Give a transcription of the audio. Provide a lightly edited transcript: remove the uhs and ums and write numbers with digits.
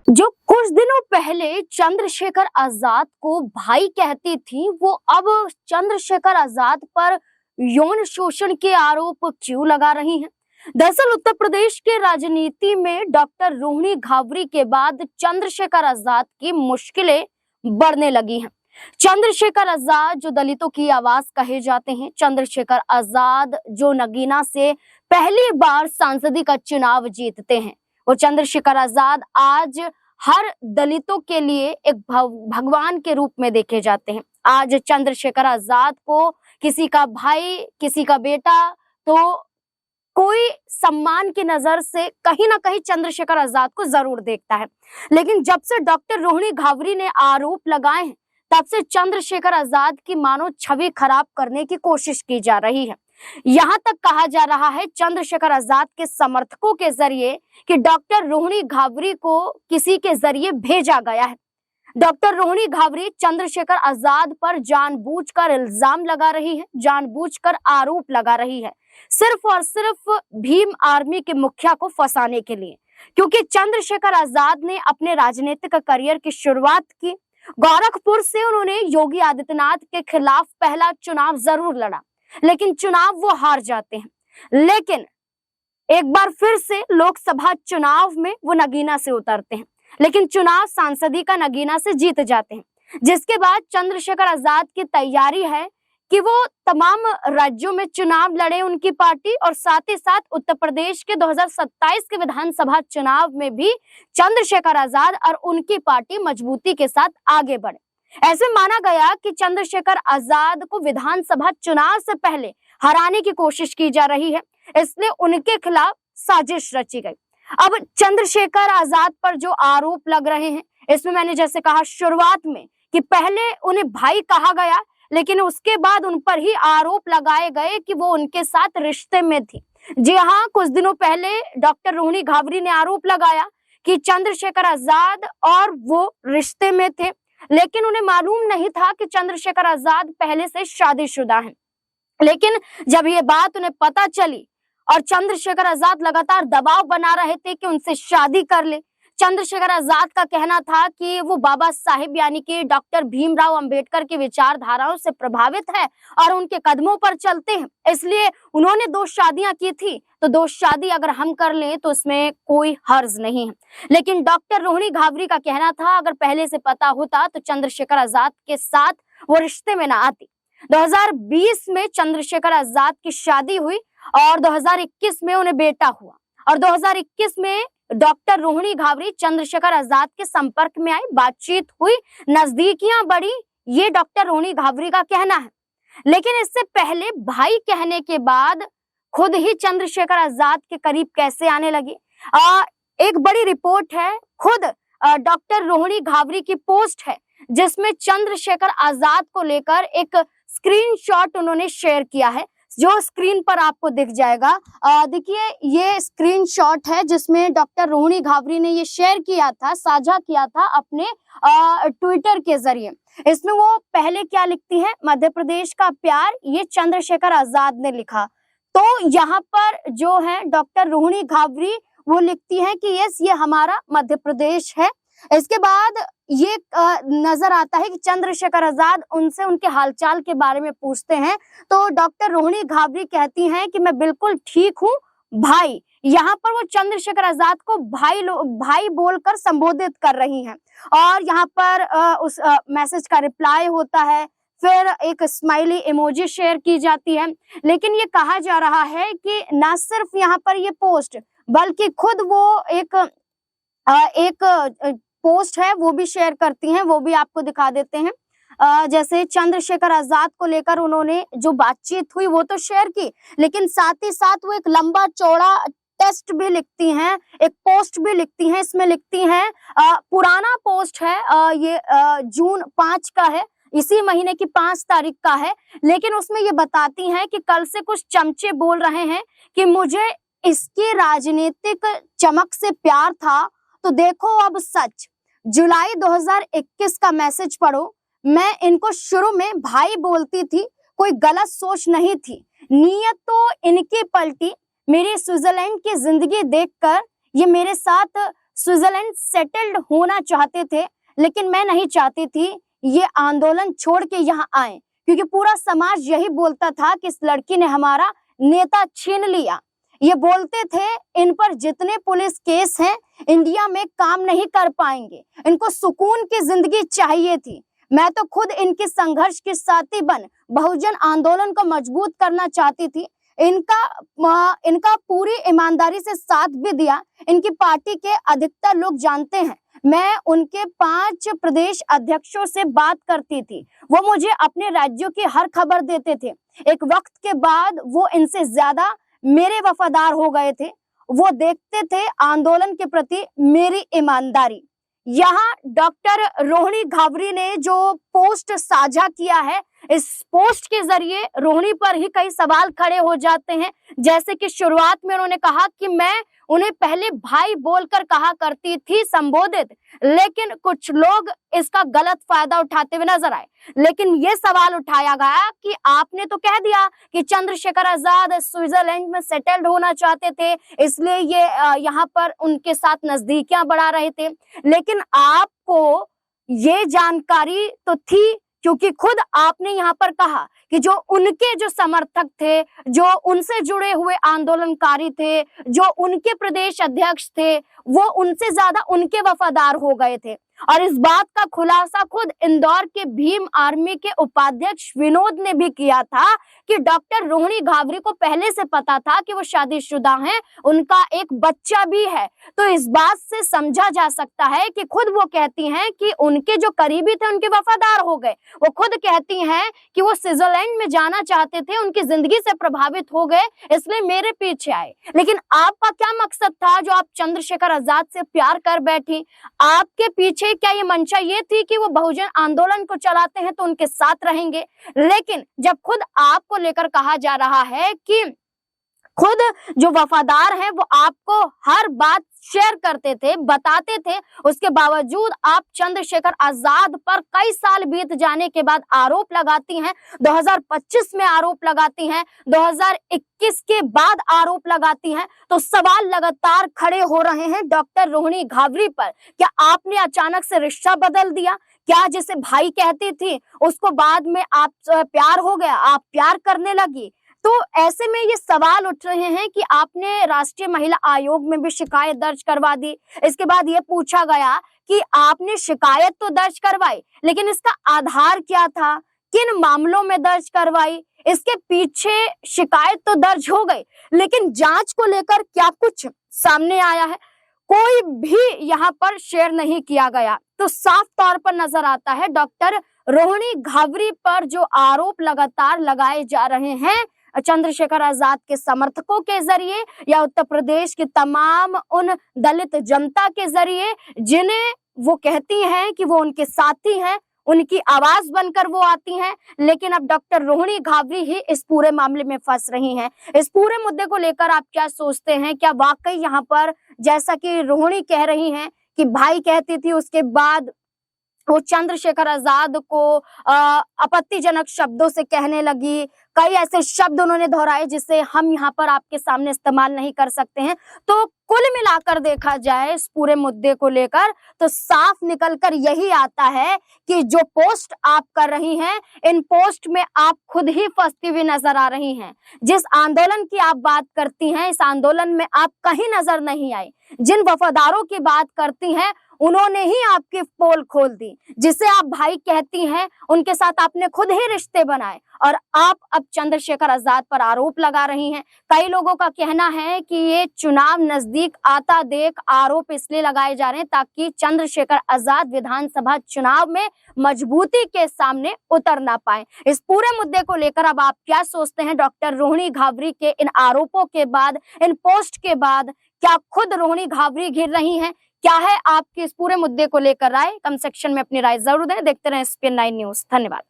जो कुछ दिनों पहले चंद्रशेखर आजाद को भाई कहती थी, वो अब चंद्रशेखर आजाद पर यौन शोषण के आरोप क्यों लगा रही हैं? दरअसल उत्तर प्रदेश के राजनीति में डॉक्टर रोहिणी घावरी के बाद चंद्रशेखर आजाद की मुश्किलें बढ़ने लगी हैं। चंद्रशेखर आजाद जो दलितों की आवाज कहे जाते हैं, चंद्रशेखर आजाद जो नगीना से पहली बार सांसदी का चुनाव जीतते हैं, वो चंद्रशेखर आजाद आज हर दलितों के लिए एक भगवान के रूप में देखे जाते हैं। आज चंद्रशेखर आजाद को किसी का भाई, किसी का बेटा, तो कोई सम्मान की नजर से कहीं ना कहीं चंद्रशेखर आजाद को जरूर देखता है। लेकिन जब से डॉक्टर रोहिणी घावरी ने आरोप लगाए हैं, तब से चंद्रशेखर आजाद की मानो छवि खराब करने की कोशिश की जा रही है। यहाँ तक कहा जा रहा है चंद्रशेखर आजाद के समर्थकों के जरिए कि डॉक्टर रोहिणी घावरी को किसी के जरिए भेजा गया है। डॉक्टर रोहिणी घावरी चंद्रशेखर आजाद पर जानबूझकर इल्जाम लगा रही है, जानबूझकर आरोप लगा रही है, सिर्फ और सिर्फ भीम आर्मी के मुखिया को फंसाने के लिए। क्योंकि चंद्रशेखर आजाद ने अपने राजनीतिक करियर की शुरुआत की गोरखपुर से। उन्होंने योगी आदित्यनाथ के खिलाफ पहला चुनाव जरूर लड़ा, लेकिन चुनाव वो हार जाते हैं। लेकिन एक बार फिर से लोकसभा चुनाव में वो नगीना से उतरते हैं, लेकिन चुनाव सांसदी का नगीना से जीत जाते हैं। जिसके बाद चंद्रशेखर आजाद की तैयारी है कि वो तमाम राज्यों में चुनाव लड़े उनकी पार्टी, और साथ ही साथ उत्तर प्रदेश के 2027 के विधानसभा चुनाव में भी चंद्रशेखर आजाद और उनकी पार्टी मजबूती के साथ आगे बढ़े। ऐसे माना गया कि चंद्रशेखर आजाद को विधानसभा चुनाव से पहले हराने की कोशिश की जा रही है, इसलिए उनके खिलाफ साजिश रची गई। अब चंद्रशेखर आजाद पर जो आरोप लग रहे हैं, इसमें मैंने जैसे कहा शुरुआत में कि पहले उन्हें भाई कहा गया, लेकिन उसके बाद उन पर ही आरोप लगाए गए कि वो उनके साथ रिश्ते में थी। जी हाँ, कुछ दिनों पहले डॉक्टर रोहिणी घावरी ने आरोप लगाया कि चंद्रशेखर आजाद और वो रिश्ते में थे, लेकिन उन्हें मालूम नहीं था कि चंद्रशेखर आजाद पहले से शादीशुदा हैं। लेकिन जब ये बात उन्हें पता चली और चंद्रशेखर आजाद लगातार दबाव बना रहे थे कि उनसे शादी कर ले, चंद्रशेखर आजाद का कहना था कि वो बाबा साहिब यानी कि डॉक्टर भीमराव अंबेडकर की विचारधाराओं से प्रभावित है और उनके कदमों पर चलते हैं, इसलिए उन्होंने 2 शादियां की थी, तो 2 शादी अगर हम कर लें तो इसमें कोई हर्ज नहीं है। लेकिन डॉक्टर रोहिणी घावरी का कहना था अगर पहले से पता होता तो चंद्रशेखर आजाद के साथ वो रिश्ते में ना आती। 2020 में चंद्रशेखर आजाद की शादी हुई और 2021 में उन्हें बेटा हुआ, और 2021 में डॉक्टर रोहिणी घावरी चंद्रशेखर आजाद के संपर्क में आई, बातचीत हुई, नजदीकियां बढ़ी, ये डॉक्टर रोहिणी घावरी का कहना है। लेकिन इससे पहले भाई कहने के बाद खुद ही चंद्रशेखर आजाद के करीब कैसे आने लगी? एक बड़ी रिपोर्ट है, खुद डॉक्टर रोहिणी घावरी की पोस्ट है जिसमें चंद्रशेखर आजाद को लेकर एक स्क्रीनशॉट उन्होंने शेयर किया है, जो स्क्रीन पर आपको दिख जाएगा। देखिए, ये स्क्रीनशॉट है जिसमें डॉक्टर रोहिणी घावरी ने ये शेयर किया था, साझा किया था अपने ट्विटर के जरिए। इसमें वो पहले क्या लिखती है, मध्य प्रदेश का प्यार, ये चंद्रशेखर आजाद ने लिखा। तो यहाँ पर जो है डॉक्टर रोहिणी घावरी वो लिखती है कि यस, ये हमारा मध्य प्रदेश है। इसके बाद ये नजर आता है कि चंद्रशेखर आजाद उनसे उनके हालचाल के बारे में पूछते हैं, तो डॉक्टर रोहिणी घावरी कहती हैं कि मैं बिल्कुल ठीक हूँ भाई। यहाँ पर वो चंद्रशेखर आजाद को भाई बोलकर संबोधित कर रही हैं, और यहाँ पर उस मैसेज का रिप्लाई होता है, फिर एक स्माइली इमोजी शेयर की जाती है। लेकिन ये कहा जा रहा है कि ना सिर्फ यहाँ पर ये पोस्ट, बल्कि खुद वो एक पोस्ट है वो भी शेयर करती हैं, वो भी आपको दिखा देते हैं। जैसे चंद्रशेखर आजाद को लेकर उन्होंने जो बातचीत हुई वो तो शेयर की, लेकिन साथ ही साथ वो एक लंबा चौड़ा टेक्स्ट भी लिखती हैं, एक पोस्ट भी लिखती हैं। इसमें लिखती हैं, पुराना पोस्ट है, ये जून 5 का है, इसी महीने की 5 तारीख का है, लेकिन उसमें ये बताती हैं कि कल से कुछ चमचे बोल रहे हैं कि मुझे इसकी राजनीतिक चमक से प्यार था, तो देखो अब सच। जुलाई 2021 का मैसेज पढ़ो, मैं इनको शुरू में भाई बोलती थी, कोई गलत सोच नहीं थी, नीयत तो इनकी पलटी, मेरी स्विट्जरलैंड की जिंदगी देखकर ये मेरे साथ स्विट्जरलैंड सेटल्ड होना चाहते थे, लेकिन मैं नहीं चाहती थी ये आंदोलन छोड़ के यहाँ आए, क्योंकि पूरा समाज यही बोलता था कि इस लड़की ने हमारा नेता छीन लिया। ये बोलते थे इन पर जितने पुलिस केस हैं इंडिया में काम नहीं कर पाएंगे, इनको सुकून की जिंदगी चाहिए थी। मैं तो खुद इनके संघर्ष के साथी बन बहुजन आंदोलन को मजबूत करना चाहती थी। इनका पूरी ईमानदारी से साथ भी दिया। इनकी पार्टी के अधिकतर लोग जानते हैं, मैं उनके 5 प्रदेश अध्यक्षों से बात करती थी, वो मुझे अपने राज्यों की हर खबर देते थे। एक वक्त के बाद वो इनसे ज्यादा मेरे वफादार हो गए थे। वो देखते थे आंदोलन के प्रति मेरी ईमानदारी। यहाँ डॉक्टर रोहिणी घावरी ने जो पोस्ट साझा किया है, इस पोस्ट के जरिए रोहिणी पर ही कई सवाल खड़े हो जाते हैं। जैसे कि शुरुआत में उन्होंने कहा कि मैं उन्हें पहले भाई बोलकर कहा करती थी संबोधित, लेकिन कुछ लोग इसका गलत फायदा उठाते हुए नजर आए। लेकिन ये सवाल उठाया गया कि आपने तो कह दिया कि चंद्रशेखर आजाद स्विट्जरलैंड में सेटल्ड होना चाहते थे, इसलिए ये यहाँ पर उनके साथ नजदीकियां बढ़ा रहे थे, लेकिन आपको ये जानकारी तो थी, क्योंकि खुद आपने यहाँ पर कहा कि जो उनके जो समर्थक थे, जो उनसे जुड़े हुए आंदोलनकारी थे, जो उनके प्रदेश अध्यक्ष थे, वो उनसे ज्यादा उनके वफादार हो गए थे। और इस बात का खुलासा खुद इंदौर के भीम आर्मी के उपाध्यक्ष विनोद ने भी किया था कि डॉक्टर रोहिणी घावरी को पहले से पता था कि वो शादीशुदा हैं, उनका एक बच्चा भी है। तो इस बात से समझा जा सकता है कि खुद वो कहती हैं कि उनके जो करीबी थे उनके वफादार हो गए। वो खुद कहती हैं कि वो स्विट्जरलैंड में जाना चाहते थे, उनकी जिंदगी से प्रभावित हो गए, इसलिए मेरे पीछे आए। लेकिन आपका क्या मकसद था जो आप चंद्रशेखर आजाद से प्यार कर बैठी? आपके पीछे क्या ये मंशा ये थी कि वो बहुजन आंदोलन को चलाते हैं तो उनके साथ रहेंगे? लेकिन जब खुद आपको लेकर कहा जा रहा है कि खुद जो वफादार हैं वो आपको हर बात शेयर करते थे, बताते थे, उसके बावजूद आप चंद्रशेखर आजाद पर कई साल बीत जाने के बाद आरोप लगाती हैं। 2025 में आरोप लगाती हैं, 2021 के बाद आरोप लगाती हैं। तो सवाल लगातार खड़े हो रहे हैं डॉक्टर रोहिणी घावरी पर। क्या आपने अचानक से रिश्ता बदल दिया? क्या जिसे भाई कहती थी उसको बाद में आप प्यार हो गया, आप प्यार करने लगी? तो ऐसे में ये सवाल उठ रहे हैं कि आपने राष्ट्रीय महिला आयोग में भी शिकायत दर्ज करवा दी। इसके बाद ये पूछा गया कि आपने शिकायत तो दर्ज करवाई, लेकिन इसका आधार क्या था, किन मामलों में दर्ज करवाई? इसके पीछे शिकायत तो दर्ज हो गई, लेकिन जांच को लेकर क्या कुछ सामने आया है, कोई भी यहाँ पर शेयर नहीं किया गया। तो साफ तौर पर नजर आता है डॉक्टर रोहिणी घावरी पर जो आरोप लगातार लगाए जा रहे हैं चंद्रशेखर आजाद के समर्थकों के जरिए या उत्तर प्रदेश की तमाम उन दलित जनता के जरिए जिन्हें वो कहती हैं कि वो उनके साथी हैं, उनकी आवाज बनकर वो आती हैं, लेकिन अब डॉक्टर रोहिणी घावरी ही इस पूरे मामले में फंस रही हैं। इस पूरे मुद्दे को लेकर आप क्या सोचते हैं? क्या वाकई यहाँ पर जैसा कि रोहिणी कह रही हैं कि भाई कहती थी, उसके बाद वो चंद्रशेखर आजाद को आपत्तिजनक शब्दों से कहने लगी, कई ऐसे शब्द उन्होंने दोहराए जिसे हम यहाँ पर आपके सामने इस्तेमाल नहीं कर सकते हैं। तो कुल मिलाकर देखा जाए इस पूरे मुद्दे को लेकर तो साफ निकलकर यही आता है कि जो पोस्ट आप कर रही हैं, इन पोस्ट में आप खुद ही फंसती हुई नजर आ रही हैं। जिस आंदोलन की आप बात करती हैं, इस आंदोलन में आप कहीं नजर नहीं आई। जिन वफादारों की बात करती हैं, उन्होंने ही आपकी पोल खोल दी। जिसे आप भाई कहती हैं, उनके साथ आपने खुद ही रिश्ते बनाए और आप अब चंद्रशेखर आजाद पर आरोप लगा रही हैं। कई लोगों का कहना है कि ये चुनाव नजदीक आता देख आरोप इसलिए लगाए जा रहे हैं ताकि चंद्रशेखर आजाद विधानसभा चुनाव में मजबूती के सामने उतर ना पाए। इस पूरे मुद्दे को लेकर अब आप क्या सोचते हैं? डॉक्टर रोहिणी घावरी के इन आरोपों के बाद, इन पोस्ट के बाद, क्या खुद रोहिणी घावरी घिर रही हैं? क्या है आपकी इस पूरे मुद्दे को लेकर राय? कमेंट सेक्शन में अपनी राय जरूर दें। देखते रहें SPN9 न्यूज। धन्यवाद।